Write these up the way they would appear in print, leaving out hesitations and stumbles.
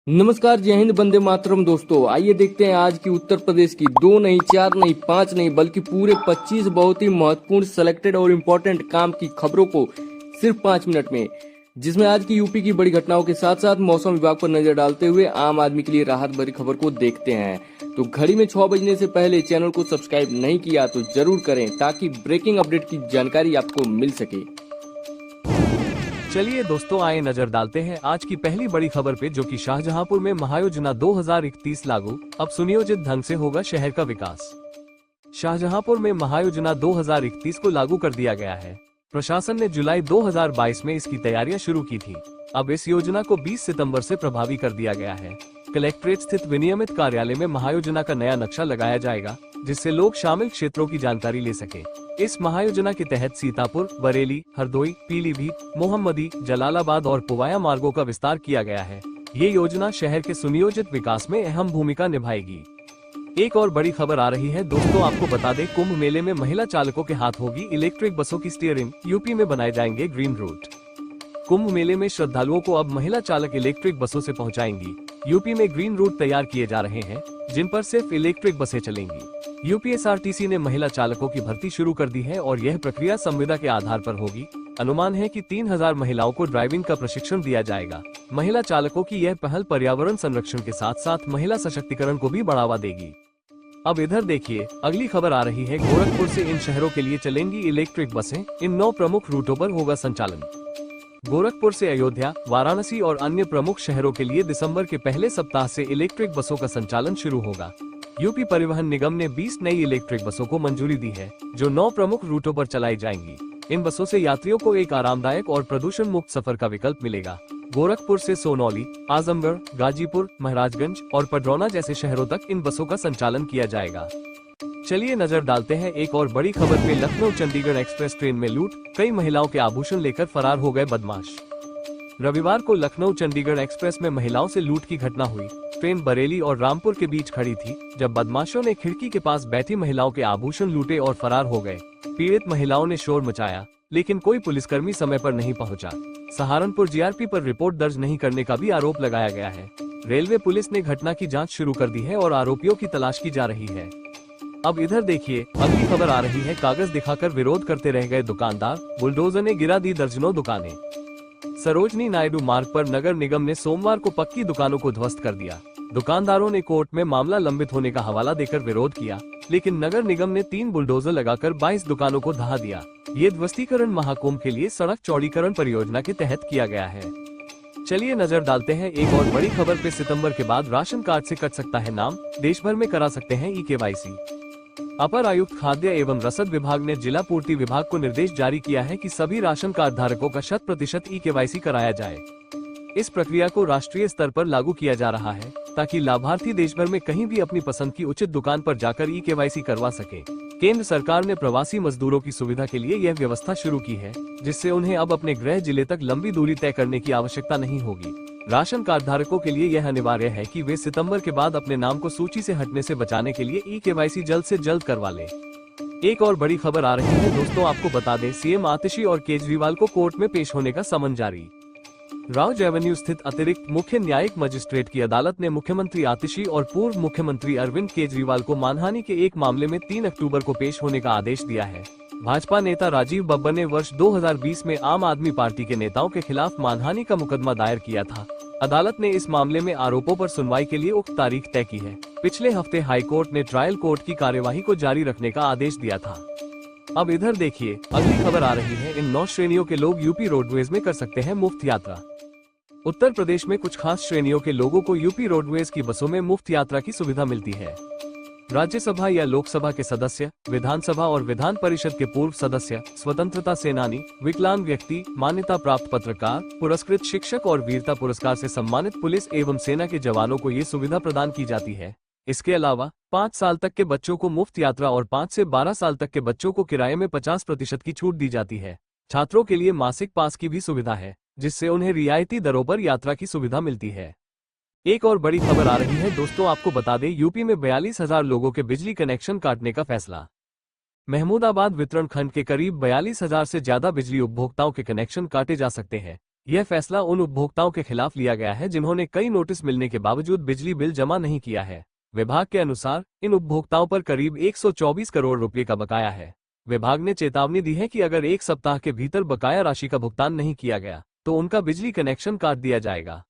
नमस्कार, जय हिंद, वंदे मातरम। दोस्तों आइए देखते हैं आज की उत्तर प्रदेश की 2 नहीं, 4 नहीं, 5 नहीं बल्कि पूरे 25 बहुत ही महत्वपूर्ण सेलेक्टेड और इम्पोर्टेंट काम की खबरों को सिर्फ 5 मिनट में, जिसमें आज की यूपी की बड़ी घटनाओं के साथ साथ मौसम विभाग पर नजर डालते हुए आम आदमी के लिए राहत भरी खबर को देखते हैं। तो घड़ी में 6 बजने से पहले चैनल को सब्सक्राइब नहीं किया तो जरूर करें ताकि ब्रेकिंग अपडेट की जानकारी आपको मिल सके। चलिए दोस्तों, आए नजर डालते हैं आज की पहली बड़ी खबर पे, जो कि शाहजहांपुर में महायोजना 2031 लागू, अब सुनियोजित ढंग से होगा शहर का विकास। शाहजहांपुर में महायोजना 2031 को लागू कर दिया गया है। प्रशासन ने जुलाई 2022 में इसकी तैयारियां शुरू की थी। अब इस योजना को 20 सितंबर से प्रभावी कर दिया गया है। कलेक्ट्रेट स्थित विनियमित कार्यालय में महायोजना का नया नक्शा लगाया जाएगा, जिससे लोग शामिल क्षेत्रों की जानकारी ले सके। इस महायोजना के तहत सीतापुर, बरेली, हरदोई, पीलीभीत, मोहम्मदी, जलालाबाद और पुवाया मार्गों का विस्तार किया गया है। ये योजना शहर के सुनियोजित विकास में अहम भूमिका निभाएगी। एक और बड़ी खबर आ रही है दोस्तों, आपको बता दें, कुंभ मेले में महिला चालकों के हाथ होगी इलेक्ट्रिक बसों की स्टीयरिंग। यूपी में बनाए जाएंगे ग्रीन रूट। कुंभ मेले में श्रद्धालुओं को अब महिला चालक इलेक्ट्रिक बसों से पहुंचाएंगी। यूपी में ग्रीन रूट तैयार किए जा रहे हैं, जिन पर सिर्फ इलेक्ट्रिक बसें चलेंगी। यूपीएसआरटीसी ने महिला चालकों की भर्ती शुरू कर दी है और यह प्रक्रिया संविदा के आधार पर होगी। अनुमान है कि 3000 महिलाओं को ड्राइविंग का प्रशिक्षण दिया जाएगा। महिला चालकों की यह पहल पर्यावरण संरक्षण के साथ साथ महिला सशक्तिकरण को भी बढ़ावा देगी। अब इधर देखिए, अगली खबर आ रही है। गोरखपुर से इन शहरों के लिए चलेंगी इलेक्ट्रिक बसें। इन 9 प्रमुख रूटों पर होगा संचालन। गोरखपुर से अयोध्या, वाराणसी और अन्य प्रमुख शहरों के लिए दिसंबर के पहले सप्ताह से इलेक्ट्रिक बसों का संचालन शुरू होगा। यूपी परिवहन निगम ने 20 नई इलेक्ट्रिक बसों को मंजूरी दी है, जो 9 प्रमुख रूटों पर चलाई जाएंगी। इन बसों से यात्रियों को एक आरामदायक और प्रदूषण मुक्त सफर का विकल्प मिलेगा। गोरखपुर से सोनौली, आजमगढ़, गाजीपुर, महाराजगंज और पडरौना जैसे शहरों तक इन बसों का संचालन किया जाएगा। चलिए नजर डालते हैं एक और बड़ी खबर पे। लखनऊ चंडीगढ़ एक्सप्रेस ट्रेन में लूट, कई महिलाओं के आभूषण लेकर फरार हो गए बदमाश। रविवार को लखनऊ चंडीगढ़ एक्सप्रेस में महिलाओं से लूट की घटना हुई। ट्रेन बरेली और रामपुर के बीच खड़ी थी, जब बदमाशों ने खिड़की के पास बैठी महिलाओं के आभूषण लूटे और फरार हो गए। पीड़ित महिलाओं ने शोर मचाया, लेकिन कोई पुलिसकर्मी समय पर नहीं पहुंचा। सहारनपुर जीआरपी पर रिपोर्ट दर्ज नहीं करने का भी आरोप लगाया गया है। रेलवे पुलिस ने घटना की जांच शुरू कर दी है और आरोपियों की तलाश की जा रही है। अब इधर देखिए, अगली खबर आ रही है। कागज दिखाकर विरोध करते रह गए दुकानदार, बुलडोजर ने गिरा दी दर्जनों दुकानें। सरोजनी नायडू मार्ग पर नगर निगम ने सोमवार को पक्की दुकानों को ध्वस्त कर दिया। दुकानदारों ने कोर्ट में मामला लंबित होने का हवाला देकर विरोध किया, लेकिन नगर निगम ने 3 बुलडोजर लगाकर 22 दुकानों को ढहा दिया। ये ध्वस्तीकरण महाकुंभ के लिए सड़क चौड़ीकरण परियोजना के तहत किया गया है। चलिए नजर डालते हैं एक और बड़ी खबर पे। सितंबर के बाद राशन कार्ड से कट सकता है नाम, देश भर में करा सकते हैं ई-केवाईसी। अपर आयुक्त खाद्य एवं रसद विभाग ने जिला पूर्ति विभाग को निर्देश जारी किया है कि सभी राशन कार्ड धारकों का 100% ई-केवाईसी कराया जाए। इस प्रक्रिया को राष्ट्रीय स्तर पर लागू किया जा रहा है, ताकि लाभार्थी देश भर में कहीं भी अपनी पसंद की उचित दुकान पर जाकर ई-केवाईसी करवा सके। केंद्र सरकार ने प्रवासी मजदूरों की सुविधा के लिए यह व्यवस्था शुरू की है, जिससे उन्हें अब अपने गृह जिले तक लंबी दूरी तय करने की आवश्यकता नहीं होगी। राशन कार्ड धारकों के लिए यह अनिवार्य है कि वे सितंबर के बाद अपने नाम को सूची से हटने से बचाने के लिए ई-केवाईसी जल्द से जल्द करवा लें। एक और बड़ी खबर आ रही है दोस्तों, आपको बता दें, सीएम आतिशी और केजरीवाल को कोर्ट में पेश होने का समन जारी। राउज एवेन्यू स्थित अतिरिक्त मुख्य न्यायिक मजिस्ट्रेट की अदालत ने मुख्यमंत्री आतिशी और पूर्व मुख्यमंत्री अरविंद केजरीवाल को मानहानि के एक मामले में 3 अक्टूबर को पेश होने का आदेश दिया है। भाजपा नेता राजीव बब्बर ने वर्ष 2020 में आम आदमी पार्टी के नेताओं के खिलाफ मानहानि का मुकदमा दायर किया था। अदालत ने इस मामले में आरोपों पर सुनवाई के लिए उक्त तारीख तय की है। पिछले हफ्ते हाईकोर्ट ने ट्रायल कोर्ट की कार्यवाही को जारी रखने का आदेश दिया था। अब इधर देखिए, अगली खबर आ रही है। इन 9 श्रेणियों के लोग यूपी रोडवेज में कर सकते हैं मुफ्त यात्रा। उत्तर प्रदेश में कुछ खास श्रेणियों के लोगों को यूपी रोडवेज की बसों में मुफ्त यात्रा की सुविधा मिलती है। राज्यसभा या लोकसभा के सदस्य, विधानसभा और विधान परिषद के पूर्व सदस्य, स्वतंत्रता सेनानी, विकलांग व्यक्ति, मान्यता प्राप्त पत्रकार, पुरस्कृत शिक्षक और वीरता पुरस्कार से सम्मानित पुलिस एवं सेना के जवानों को ये सुविधा प्रदान की जाती है। इसके अलावा 5 साल तक के बच्चों को मुफ्त यात्रा और 5 से 12 साल तक के बच्चों को किराए में 50% की छूट दी जाती है। छात्रों के लिए मासिक पास की भी सुविधा है, जिससे उन्हें रियायती दरों पर यात्रा की सुविधा मिलती है। एक और बड़ी खबर आ रही है दोस्तों, आपको बता दें, यूपी में 42,000 लोगों के बिजली कनेक्शन काटने का फैसला। महमूदाबाद वितरण खंड के करीब 42,000 से ज्यादा बिजली उपभोक्ताओं के कनेक्शन काटे जा सकते हैं। यह फैसला उन उपभोक्ताओं के खिलाफ लिया गया है जिन्होंने कई नोटिस मिलने के बावजूद बिजली बिल जमा नहीं किया है। विभाग के अनुसार इन उपभोक्ताओं पर करीब 124 करोड़ रुपए का बकाया है। विभाग ने चेतावनी दी है कि अगर 1 सप्ताह के भीतर बकाया राशि का भुगतान नहीं किया गया तो उनका बिजली कनेक्शन काट दिया जाएगा।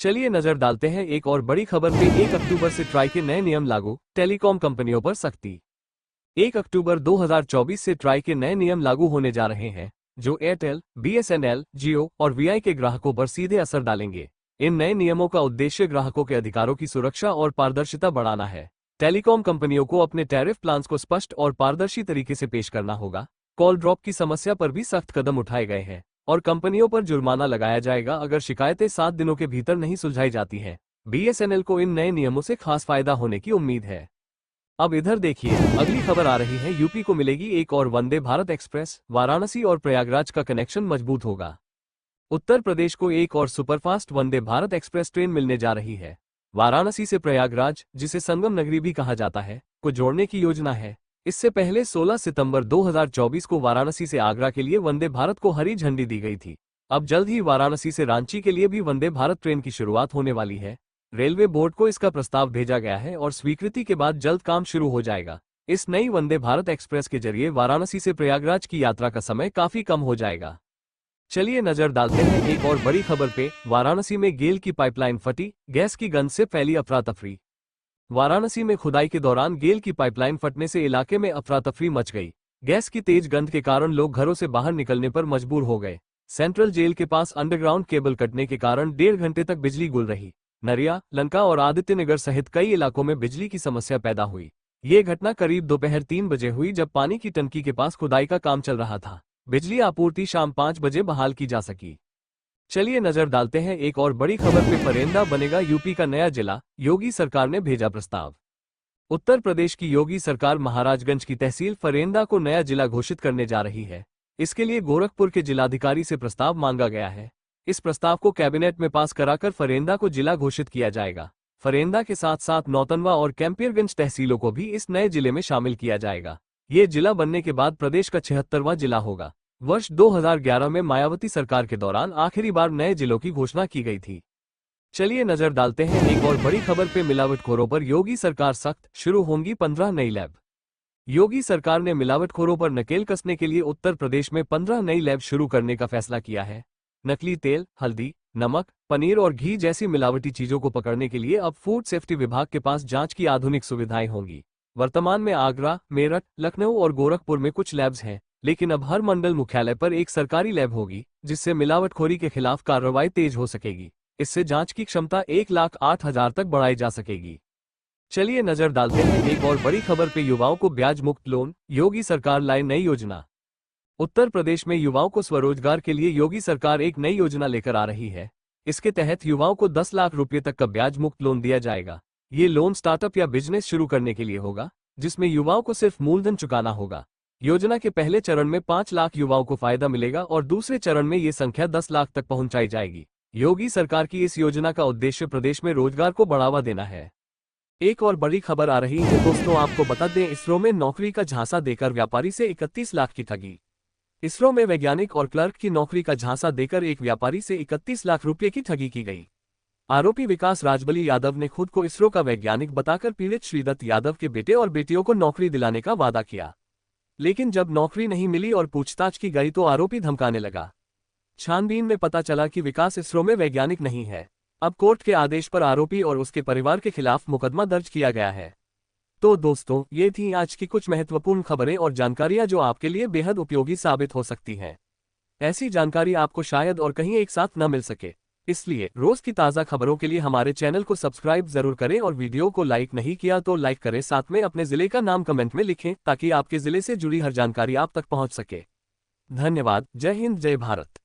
चलिए नजर डालते हैं एक और बड़ी खबर पे। 1 अक्टूबर से ट्राई के नए नियम लागू, टेलीकॉम कंपनियों पर सख्ती। 1 अक्टूबर 2024 से ट्राई के नए नियम लागू होने जा रहे हैं जो एयरटेल, बीएसएनएल, जियो और वीआई के ग्राहकों पर सीधे असर डालेंगे। इन नए नियमों का उद्देश्य ग्राहकों के अधिकारों की सुरक्षा और पारदर्शिता बढ़ाना है। टेलीकॉम कंपनियों को अपने टैरिफ प्लान्स को स्पष्ट और पारदर्शी तरीके से पेश करना होगा। कॉल ड्रॉप की समस्या पर भी सख्त कदम उठाए गए हैं और कंपनियों पर जुर्माना लगाया जाएगा अगर शिकायतें 7 दिनों के भीतर नहीं सुलझाई जाती हैं। बीएसएनएल को इन नए नियमों से खास फायदा होने की उम्मीद है। अब इधर देखिए, अगली खबर आ रही है। यूपी को मिलेगी एक और वंदे भारत एक्सप्रेस, वाराणसी और प्रयागराज का कनेक्शन मजबूत होगा। उत्तर प्रदेश को एक और superfast Vande Bharat express train मिलने जा रही है। वाराणसी से प्रयागराज, जिसे संगम नगरी भी कहा जाता है, को जोड़ने की योजना है। इससे पहले 16 सितंबर 2024 को वाराणसी से आगरा के लिए वंदे भारत को हरी झंडी दी गई थी। अब जल्द ही वाराणसी से रांची के लिए भी वंदे भारत ट्रेन की शुरुआत होने वाली है। रेलवे बोर्ड को इसका प्रस्ताव भेजा गया है और स्वीकृति के बाद जल्द काम शुरू हो जाएगा। इस नई वंदे भारत एक्सप्रेस के जरिए वाराणसी से प्रयागराज की यात्रा का समय काफी कम हो जाएगा। चलिए नजर डालते हैं एक और बड़ी खबर पे। वाराणसी में गेल की पाइपलाइन फटी, गैस की गंध से फैली अफरा तफरी। वाराणसी में खुदाई के दौरान गेल की पाइपलाइन फटने से इलाके में अफरा तफरी मच गई। गैस की तेज गंध के कारण लोग घरों से बाहर निकलने पर मजबूर हो गए। सेंट्रल जेल के पास अंडरग्राउंड केबल कटने के कारण 1.5 घंटे तक बिजली गुल रही। नरिया, लंका और आदित्यनगर सहित कई इलाकों में बिजली की समस्या पैदा हुई। ये घटना करीब दोपहर 3 बजे हुई जब पानी की टंकी के पास खुदाई का काम चल रहा था। बिजली आपूर्ति शाम 5 बजे बहाल की जा सकी। चलिए नजर डालते हैं एक और बड़ी खबर पे। फरेंदा बनेगा यूपी का नया जिला, योगी सरकार ने भेजा प्रस्ताव। उत्तर प्रदेश की योगी सरकार महाराजगंज की तहसील फरेंदा को नया जिला घोषित करने जा रही है। इसके लिए गोरखपुर के जिलाधिकारी से प्रस्ताव मांगा गया है। इस प्रस्ताव को कैबिनेट में पास कराकर फरेंदा को जिला घोषित किया जाएगा। फरेंदा के साथ साथ नौतनवा और कैंपियरगंज तहसीलों को भी इस नए जिले में शामिल किया जाएगा। ये जिला बनने के बाद प्रदेश का 76वां जिला होगा। वर्ष 2011 में मायावती सरकार के दौरान आखिरी बार नए जिलों की घोषणा की गई थी। चलिए नजर डालते हैं एक और बड़ी खबर पे। मिलावटखोरों पर योगी सरकार सख्त, शुरू होंगी 15 नई लैब। योगी सरकार ने मिलावटखोरों पर नकेल कसने के लिए उत्तर प्रदेश में 15 नई लैब शुरू करने का फैसला किया है। नकली तेल, हल्दी, नमक, पनीर और घी जैसी मिलावटी चीजों को पकड़ने के लिए अब फूड सेफ्टी विभाग के पास जांच की आधुनिक सुविधाएं होंगी। वर्तमान में आगरा, मेरठ, लखनऊ और गोरखपुर में कुछ लैब्स हैं, लेकिन अब हर मंडल मुख्यालय पर एक सरकारी लैब होगी, जिससे मिलावटखोरी के खिलाफ कार्रवाई तेज हो सकेगी। इससे जांच की क्षमता 1,08,000 तक बढ़ाई जा सकेगी। चलिए नजर डालते हैं एक और बड़ी खबर पे। युवाओं को ब्याज मुक्त लोन, योगी सरकार लाए नई योजना। उत्तर प्रदेश में युवाओं को स्वरोजगार के लिए योगी सरकार एक नई योजना लेकर आ रही है। इसके तहत युवाओं को 10 लाख रुपए तक का ब्याज मुक्त लोन दिया जाएगा। ये लोन स्टार्टअप या बिजनेस शुरू करने के लिए होगा, जिसमें युवाओं को सिर्फ मूलधन चुकाना होगा। योजना के पहले चरण में 5 लाख युवाओं को फायदा मिलेगा और दूसरे चरण में ये संख्या 10 लाख तक पहुंचाई जाएगी। योगी सरकार की इस योजना का उद्देश्य प्रदेश में रोजगार को बढ़ावा देना है। एक और बड़ी खबर आ रही है दोस्तों, आपको बता दें, इसरो में नौकरी का झांसा देकर व्यापारी से 31 लाख की ठगी। इसरो में वैज्ञानिक और क्लर्क की नौकरी का झांसा देकर एक व्यापारी से 31 लाख रुपए की ठगी की गई। आरोपी विकास राजबली यादव ने खुद को इसरो का वैज्ञानिक बताकर पीड़ित श्रीदत्त यादव के बेटे और बेटियों को नौकरी दिलाने का वादा किया, लेकिन जब नौकरी नहीं मिली और पूछताछ की गई तो आरोपी धमकाने लगा। छानबीन में पता चला कि विकास इसरो में वैज्ञानिक नहीं है। अब कोर्ट के आदेश पर आरोपी और उसके परिवार के खिलाफ मुकदमा दर्ज किया गया है। तो दोस्तों, ये थी आज की कुछ महत्वपूर्ण खबरें और जानकारियां जो आपके लिए बेहद उपयोगी साबित हो सकती हैं। ऐसी जानकारी आपको शायद और कहीं एक साथ न मिल सके, इसलिए रोज की ताज़ा खबरों के लिए हमारे चैनल को सब्सक्राइब जरूर करें और वीडियो को लाइक नहीं किया तो लाइक करें। साथ में अपने जिले का नाम कमेंट में लिखें ताकि आपके जिले से जुड़ी हर जानकारी आप तक पहुंच सके। धन्यवाद। जय हिंद, जय भारत।